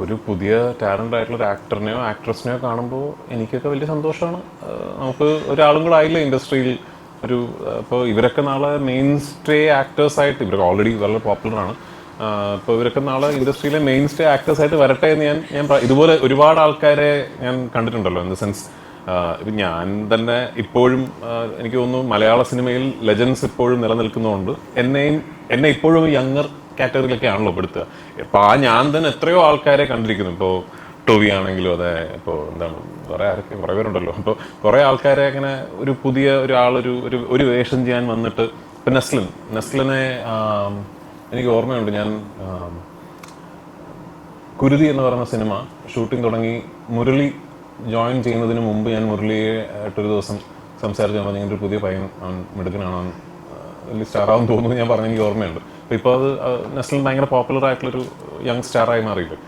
ഒരു പുതിയ ടാലൻ്റ് ആയിട്ടുള്ള ഒരു ആക്ടറിനെയോ ആക്ട്രസിനെയോ കാണുമ്പോൾ എനിക്കൊക്കെ വലിയ സന്തോഷമാണ്. നമുക്ക് ഒരാളും കൂടെ ആയില്ല ഇൻഡസ്ട്രിയിൽ. ഇപ്പോൾ ഇവരൊക്കെ നാളെ മെയിൻ സ്റ്റേ ആക്ടേഴ്സായിട്ട്, ഇവരൊക്കെ ഓൾറെഡി വളരെ പോപ്പുലറാണ്. ഇപ്പോൾ ഇവരൊക്കെ നാളെ ഇൻഡസ്ട്രിയിലെ മെയിൻ സ്റ്റേ ആക്ടേഴ്സായിട്ട് വരട്ടെ എന്ന് ഞാൻ ഇതുപോലെ ഒരുപാട് ആൾക്കാരെ ഞാൻ കണ്ടിട്ടുണ്ടല്ലോ. ഇൻ ദ സെൻസ് ഇപ്പം ഞാൻ തന്നെ ഇപ്പോഴും എനിക്ക് തോന്നുന്നു മലയാള സിനിമയിൽ ലെജൻസ് ഇപ്പോഴും നിലനിൽക്കുന്നതുകൊണ്ട് എന്നെ ഇപ്പോഴും യങ്ങർ കാറ്റഗറിയിലൊക്കെ ആണല്ലോ പെടുത്തുക. ഇപ്പോൾ ഞാൻ തന്നെ എത്രയോ ആൾക്കാരെ കണ്ടിരിക്കുന്നു. ഇപ്പോൾ ടോവി ആണെങ്കിലും അതെ, ഇപ്പോൾ എന്താണ് കുറേ പേരുണ്ടല്ലോ. അപ്പോൾ കുറേ ആൾക്കാരെ അങ്ങനെ ഒരു പുതിയ ഒരു വേഷം ചെയ്യാൻ വന്നിട്ട്, ഇപ്പം നെസ്ലിനെ എനിക്ക് ഓർമ്മയുണ്ട്. ഞാൻ കുരുതി എന്ന് പറയുന്ന സിനിമ ഷൂട്ടിംഗ് തുടങ്ങി മുരളി ജോയിൻ ചെയ്യുന്നതിന് മുമ്പ് ഞാൻ മുരളിയെ ആയിട്ടൊരു ദിവസം സംസാരിച്ച് പറഞ്ഞ ഒരു പുതിയ പയ്യൻ, അവൻ മിടുക്കനാണ്, അവൻ വലിയ സ്റ്റാറാവും തോന്നുന്നു ഞാൻ പറഞ്ഞ എനിക്ക് ഓർമ്മയുണ്ട്. അപ്പോൾ അത് നെസ്ലിൻ ഭയങ്കര പോപ്പുലർ ആയിട്ടുള്ളൊരു യങ് സ്റ്റാറായി മാറിയില്ല.